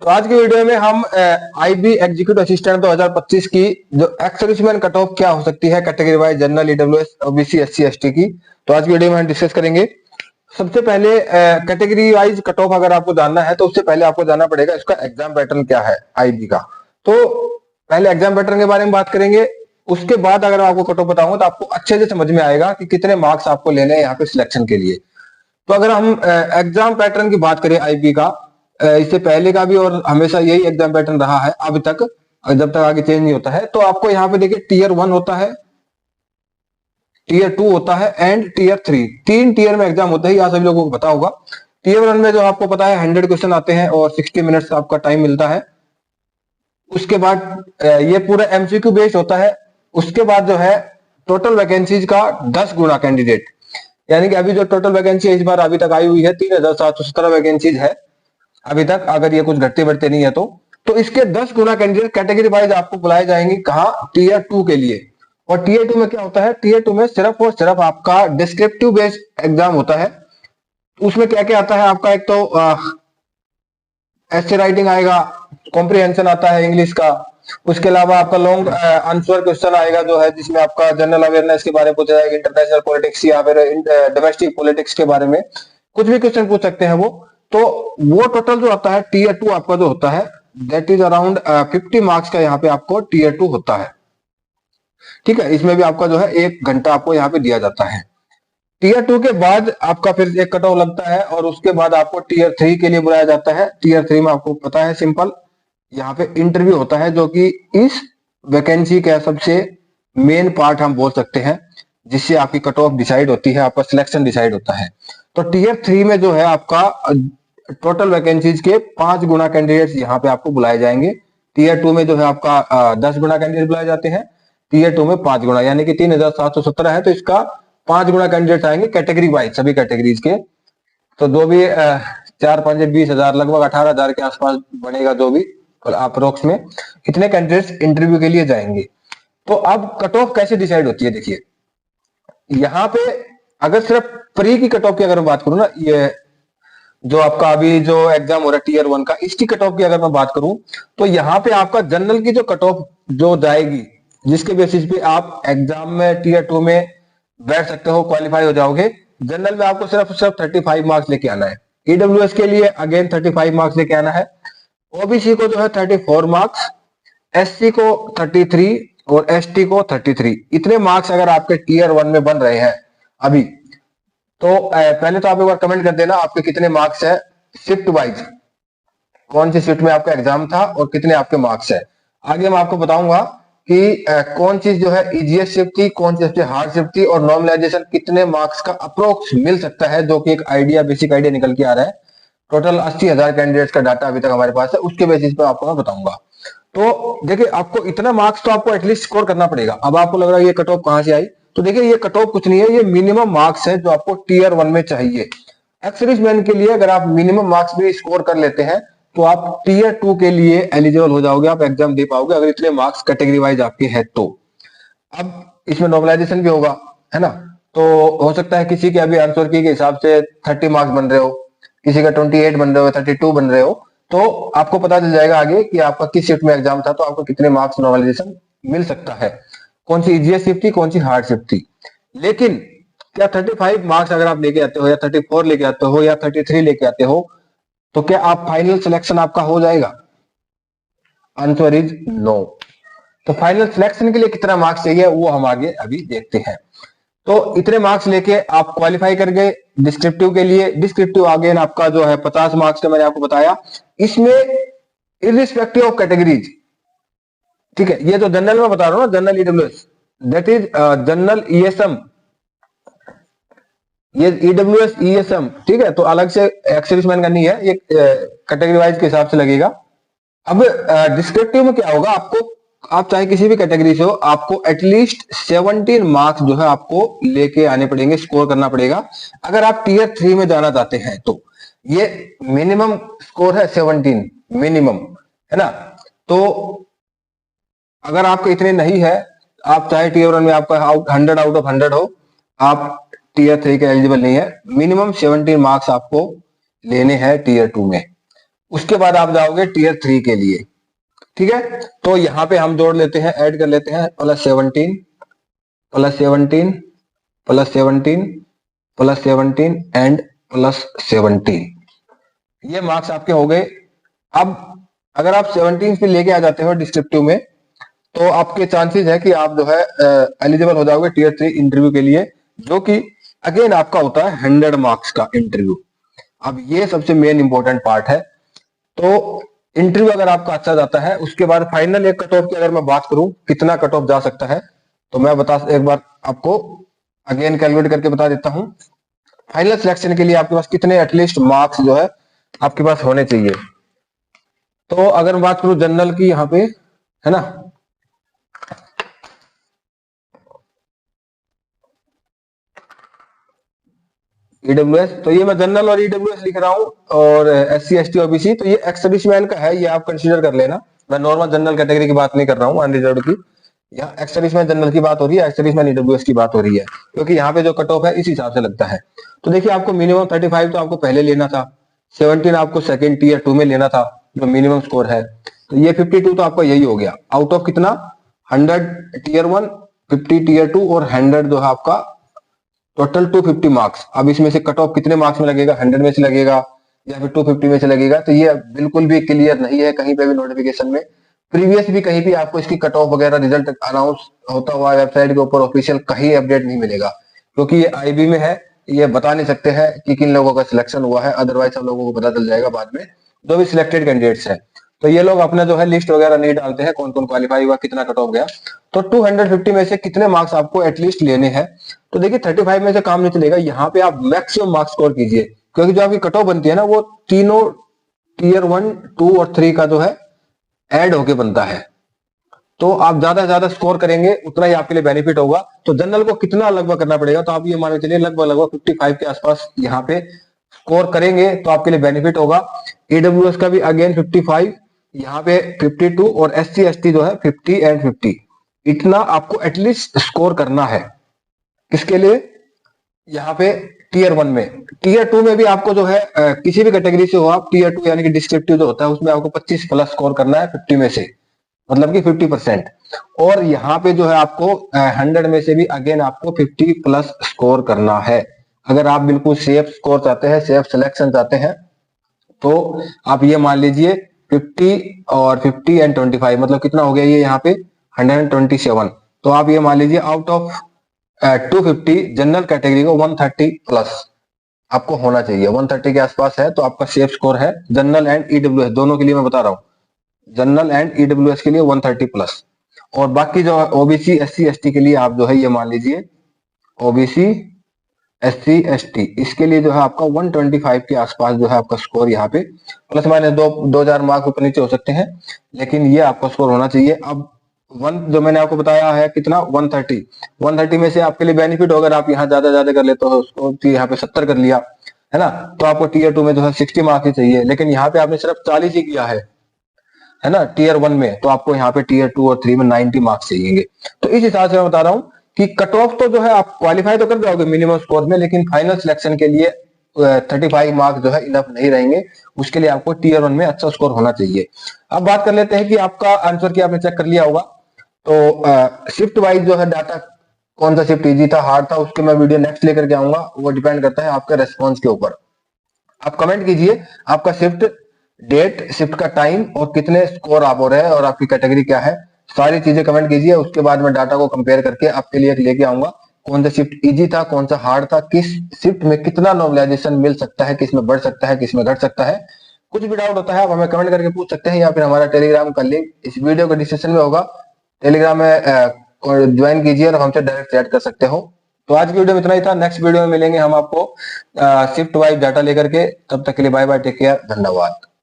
तो आज की वीडियो में हम आईबी एग्जीक्यूटिव असिस्टेंट 2025 की जो एक्स सर्विसमैन कट ऑफ क्या हो सकती है category wise general EWS OBC SC ST की, तो आज की वीडियो में हम डिस्कस करेंगे। सबसे पहले कैटेगरी वाइज कट ऑफ अगर आपको जानना है तो उससे पहले आपको जानना पड़ेगा इसका एग्जाम पैटर्न क्या है आईबी का। तो पहले एग्जाम पैटर्न के बारे में बात करेंगे, उसके बाद अगर आपको कट ऑफ बताऊंगा तो आपको अच्छे से समझ में आएगा कि कितने मार्क्स आपको लेने हैं यहाँ पे सिलेक्शन के लिए। तो अगर हम एग्जाम पैटर्न की बात करें आईबी का, इससे पहले का भी और हमेशा यही एग्जाम पैटर्न रहा है अब तक, जब तक आगे चेंज नहीं होता है। तो आपको यहाँ पे देखिए टीयर 1 होता है, टीयर 2 होता है एंड टीयर 3, तीन टीयर में एग्जाम होता है, यह सभी लोगों को पता होगा। टीयर 1 में जो आपको पता है 100 क्वेश्चन आते हैं और 60 मिनट्स आपका टाइम मिलता है। उसके बाद ये पूरा एमसीक्यू बेस्ड होता है। उसके बाद जो है टोटल वैकेंसीज का 10 गुना कैंडिडेट, यानी कि अभी जो टोटल वैकेंसी इस बार अभी तक आई हुई है 3717 वैकेंसीज है अभी तक, अगर ये कुछ घटते बढ़ते नहीं है तो इसके 10 गुना कैंडिडेट कैटेगरी वाइज आपको बुलाए जाएंगे कहाँ, टीयर 2 के लिए। और टीयर 2 में क्या होता है, टीयर 2 में सिर्फ और सिर्फ आपका डिस्क्रिप्टिव बेस्ड एग्जाम होता है। उसमें क्या क्या आता है आपका, एक तो एस्से राइटिंग आएगा, कॉम्प्रिहेंशन आता है इंग्लिश का, उसके अलावा आपका लॉन्ग आंसर क्वेश्चन आएगा जो है जिसमें आपका जनरल अवेयरनेस के बारे में पूछा जाएगा, इंटरनेशनल पॉलिटिक्स या फिर डोमेस्टिक पॉलिटिक्स के बारे में कुछ भी क्वेश्चन पूछ सकते हैं वो। तो वो टोटल जो आता है टीयर 2 आपका जो होता है दैट इज अराउंड 50 मार्क्स का यहाँ पे आपको टीयर 2 होता है। ठीक है, इसमें भी आपका जो है 1 घंटा आपको यहाँ पे दिया जाता है। टीयर 2 के बाद आपका फिर एक कट ऑफ लगता है और उसके बाद आपको टीयर 3 के लिए बुलाया जाता है। टीयर 3 में आपको पता है सिंपल यहाँ पे इंटरव्यू होता है जो कि इस वैकेंसी का सबसे मेन पार्ट हम बोल सकते हैं, जिससे आपकी कट ऑफ डिसाइड होती है, आपका सिलेक्शन डिसाइड होता है। तो टीयर 3 में जो है आपका टोटल वैकेंसीज के 5 गुना कैंडिडेट्स यहाँ पे आपको बुलाए जाएंगे। टीयर 2 में जो है आपका 10 गुना कैंडिडेट बुलाए जाते हैं, टीयर 2 में 5 गुना, यानी कि 3717 है तो इसका 5 गुना कैंडिडेट आएंगे कैटेगरी वाइज सभी कैटेगरीज के। तो जो भी 4-5-20,000 लगभग 18,000 के आसपास बनेगा जो भी अप्रोक्स में, इतने कैंडिडेट्स इंटरव्यू के लिए जाएंगे। तो अब कट ऑफ कैसे डिसाइड होती है, देखिए यहाँ पे अगर सिर्फ प्री की कट ऑफ की अगर मैं बात करूं ना, ये जो आपका अभी जो एग्जाम हो रहा है टीयर 1 का, इसकी कट ऑफ की अगर मैं बात करूं तो यहाँ पे आपका जनरल की जो कट ऑफ जो जाएगी, जिसके बेसिस पे आप एग्जाम में टीयर 2 में बैठ सकते हो, क्वालिफाई हो जाओगे। जनरल में आपको सिर्फ 35 मार्क्स लेके आना है, ईडब्ल्यूएस के लिए अगेन 35 मार्क्स लेके आना है, ओबीसी को जो है 34 मार्क्स, एससी को 33 और एसटी को 33। इतने मार्क्स अगर आपके टीयर 1 में बन रहे हैं अभी, तो पहले तो आप एक बार कमेंट कर देना आपके कितने मार्क्स है शिफ्ट वाइज, कौन सी शिफ्ट में आपका एग्जाम था और कितने आपके मार्क्स है। आगे मैं आपको बताऊंगा कि कौन चीज जो है इजीएस्ट शिफ्ट थी, कौन सी सबसे हार्ड शिफ्ट थी और नॉर्मलाइजेशन कितने मार्क्स का अप्रोक्स मिल सकता है, जो कि एक आइडिया बेसिक आइडिया निकल के आ रहा है। टोटल 80,000 कैंडिडेट्स का डाटा अभी तक हमारे पास है, उसके बेसिस पर आपको मैं बताऊंगा। तो देखिए आपको इतना मार्क्स तो आपको एटलीस्ट स्कोर करना पड़ेगा। अब आपको लग रहा है ये कट ऑफ कहां से आई, तो देखिए ये कट ऑफ कुछ नहीं है, ये मिनिमम मार्क्स है जो आपको टीयर 1 में चाहिए। एक्स सर्विसमैन के लिए अगर आप मिनिमम मार्क्स भी स्कोर कर लेते हैं तो आप टीयर 2 के लिए एलिजिबल हो जाओगे, आप एग्जाम दे पाओगे अगर इतने मार्क्स कैटेगरी वाइज आपके हैं तो। अब इसमें नॉर्मलाइजेशन भी होगा, है ना, तो हो सकता है किसी के अभी आंसर की के हिसाब से 30 मार्क्स बन रहे हो, किसी का 28 बन रहे हो, 32 बन रहे हो, तो आपको पता चल जाएगा आगे कि आपका किस शिफ्ट में एग्जाम था तो आपको कितने मार्क्स नॉर्मलाइजेशन मिल सकता है, कौन सी इजीएस्ट शिफ्ट थी, कौन सी हार्ड शिफ्ट थी। लेकिन क्या 35 मार्क्स अगर आप लेके आते हो या 34 लेके आते हो या 33 लेके आते हो तो क्या आप फाइनल सिलेक्शन आपका हो जाएगा? Answer is no. तो फाइनल सिलेक्शन के लिए कितना मार्क्स चाहिए वो हम आगे अभी देखते हैं। तो इतने मार्क्स लेके आप क्वालिफाई कर गए डिस्क्रिप्टिव के लिए। डिस्क्रिप्टिव अगेन आपका जो है 50 मार्क्स का मैंने आपको बताया, इसमें इररिस्पेक्टिव ऑफ कैटेगरीज, ठीक है, ये जो जनरल में बता रहा हूं ना, general EWS that is general ESM, ये ईडब्ल्यूएस ईएसएम, ठीक है, तो अलग से एक्स सर्विसमैन का नहीं है, ये कैटेगरी वाइज के हिसाब से लगेगा। अब डिस्क्रिप्टिव में क्या होगा, आपको आप चाहे किसी भी कैटेगरी से हो, आपको एटलीस्ट 17 मार्क्स जो है आपको लेके आने पड़ेंगे, स्कोर करना पड़ेगा अगर आप टीयर 3 में जाना चाहते हैं तो। ये मिनिमम स्कोर है 17 मिनिमम, है ना। तो अगर आपके इतने नहीं है, आप चाहे टीयर 1 में आपका 100 आउट ऑफ 100 हो, आप टीयर 3 के एलिजिबल नहीं है। मिनिमम 17 मार्क्स आपको लेने हैं टीयर 2 में। उसके बाद आप जाओगे टीयर 3 के लिए। ठीक है, तो यहाँ पे हम जोड़ लेते हैं, ऐड कर लेते हैं +17 +17 +17 +17 एंड +17। ये मार्क्स आपके हो गए। अब अगर आप 17 पे लेके आ जाते हो डिस्क्रिप्टिव में, तो आपके चांसेस है कि आप जो है एलिजिबल हो जाओगे टीयर 3 इंटरव्यू के लिए, जो कि अगेन आपका होता है 100 मार्क्स का इंटरव्यू। अब ये सबसे मेन इंपॉर्टेंट पार्ट है। तो इंटरव्यू अगर आपका अच्छा जाता है, उसके बाद फाइनल एक कट ऑफ की अगर मैं बात करूं कितना कट ऑफ जा सकता है, तो मैं एक बार आपको अगेन कैलकुलेट करके बता देता हूं। फाइनल सिलेक्शन के लिए आपके पास कितने एटलीस्ट मार्क्स जो है आपके पास होने चाहिए। तो अगर मैं बात करूं जनरल की यहाँ पे, है ना, ईडब्ल्यूएस, तो ये मैं जनरल और ईडब्ल्यूएस लिख रहा हूँ, और SC ST OBC तो ये एक्स सर्विसमैन का है, ये आप कंसीडर कर लेना। मैं नॉर्मल जनरल कैटेगरी की बात नहीं कर रहा हूँ, अनरिजर्व की। यहाँ एक्स सर्विसमैन जनरल की बात हो रही है, एक्स सर्विसमैन ईडब्ल्यूएस की बात हो रही है, क्योंकि यहाँ पे जो कट ऑफ है इस हिसाब से लगता है। तो देखिए, आपको मिनिमम 35 तो आपको पहले लेना था, 17 आपको सेकंड टीयर 2 में लेना था, जो मिनिमम स्कोर है। तो ये 52 तो आपका यही हो गया, आउट ऑफ कितना, 100 टीयर 1, 50 टीयर 2 और 100 जो है आपका टोटल 250 मार्क्स। अब इसमें से कट ऑफ कितने मार्क्स में लगेगा, 100 में से लगेगा या फिर 250 में से लगेगा, तो ये बिल्कुल भी क्लियर नहीं है कहीं पे भी नोटिफिकेशन में। प्रीवियस भी कहीं भी आपको इसकी कट ऑफ वगैरह रिजल्ट अनाउंस होता हुआ वेबसाइट के ऊपर ऑफिशियल कहीं अपडेट नहीं मिलेगा, क्योंकि ये IB में है, ये बता नहीं सकते हैं कि किन लोगों का सिलेक्शन हुआ है। अदरवाइज सब लोगों को पता चल जाएगा बाद में, जो भी सिलेक्टेड कैंडिडेट्स है। तो ये लोग अपना जो है लिस्ट वगैरह नहीं डालते हैं, कौन कौन क्वालिफाई हुआ, कितना कट ऑफ गया। तो 250 में से कितने मार्क्स आपको एटलीस्ट लेने हैं। तो देखिए 35 में से काम नहीं चलेगा, यहाँ पे आप मैक्सिमम मार्क्स स्कोर कीजिए, क्योंकि जो आपकी कट ऑफ बनती है ना, वो तीनों टीयर 1, 2 और 3 का जो है ऐड होके बनता है। तो आप ज्यादा से ज्यादा स्कोर करेंगे उतना ही आपके लिए बेनिफिट होगा। तो जनरल को कितना लगभग करना पड़ेगा, तो आप ये मान के चलिए लगभग 55 के आसपास यहाँ पे स्कोर करेंगे तो आपके लिए बेनिफिट होगा। ईडब्ल्यूएस का भी अगेन 55, यहाँ पे 52 और SC ST जो है 50 एंड 50। इतना आपको एटलीस्ट स्कोर करना है, किसके लिए, यहाँ पे टीयर 1 में। टीयर 2 में भी आपको जो है किसी भी कैटेगरी से हो आप, टीयर 2 यानी कि डिस्क्रिप्टिव जो होता है उसमें आपको 25 प्लस स्कोर करना है 50 में से, मतलब कि 50%। और यहाँ पे जो है आपको 100 में से भी अगेन आपको 50 प्लस स्कोर करना है। अगर आप बिल्कुल सेफ स्कोर चाहते हैं, सेफ सिलेक्शन चाहते हैं, तो आप ये मान लीजिए 50 और 50 एंड 25, मतलब कितना हो गया ये यहाँ पे 127। तो आप ये मान लीजिए आउट ऑफ 250 जनरल कैटेगरी को 130 प्लस आपको होना चाहिए। 130 के आसपास है तो आपका सेफ स्कोर है। जनरल एंड ईडब्ल्यूएस दोनों के लिए मैं बता रहा हूँ, जनरल एंड ईडब्ल्यूएस के लिए 130 प्लस। और बाकी जो OBC SC ST के लिए आप जो है ये मान लीजिए OBC SC ST इसके लिए जो है आपका 125 के आसपास जो है आपका स्कोर, यहाँ पे प्लस माइनस 2000 मार्क ऊपर नीचे हो सकते हैं, लेकिन ये आपका स्कोर होना चाहिए। अब जो मैंने आपको बताया है कितना, 130 में से आपके लिए बेनिफिट होगा, अगर आप यहाँ ज्यादा कर लेते हो उसको, तो यहाँ पे 70 कर लिया है ना, तो आपको टीयर 2 में जो है 60 मार्क्स ही चाहिए, लेकिन यहाँ पे आपने सिर्फ 40 ही किया है ना टीयर 1 में, तो आपको यहाँ पे टीयर 2 और 3 में 90 मार्क्स चाहिए। तो इस हिसाब से मैं बता रहा हूँ कि कट ऑफ तो जो है आप क्वालिफाई तो कर जाओगे मिनिमम स्कोर में, लेकिन फाइनल सिलेक्शन के लिए 35 मार्क्स जो है इनफ नहीं रहेंगे। उसके लिए आपको टीयर 1 में अच्छा स्कोर होना चाहिए। अब बात कर लेते हैं कि आपका आंसर की आपने चेक कर लिया होगा, तो शिफ्ट वाइज जो है डाटा कौन सा शिफ्ट इजी था हार्ड था, उसके मैं वीडियो नेक्स्ट लेकर के आऊंगा। वो डिपेंड करता है आपके रेस्पॉन्स के ऊपर। आप कमेंट कीजिए आपका शिफ्ट डेट, शिफ्ट का टाइम और कितने स्कोर आप हो रहे हैं और आपकी कैटेगरी क्या है, सारी चीजें कमेंट कीजिए। उसके बाद मैं डाटा को कंपेयर करके आपके लिए लेके आऊंगा कौन सा शिफ्ट इजी था, कौन सा हार्ड था, किस शिफ्ट में कितना नॉर्मलाइजेशन मिल सकता है, किस में बढ़ सकता है, किस में घट सकता है। कुछ भी डाउट होता है आप हमें कमेंट करके पूछ सकते हैं, या फिर हमारा टेलीग्राम का लिंक इस वीडियो के डिस्क्रिप्शन में होगा, टेलीग्राम में ज्वाइन कीजिए और हमसे डायरेक्ट चैट कर सकते हो। तो आज की वीडियो में इतना ही था, नेक्स्ट वीडियो में मिलेंगे हम आपको शिफ्ट वाइज डाटा लेकर के। तब तक के लिए बाय बाय, टेक केयर, धन्यवाद।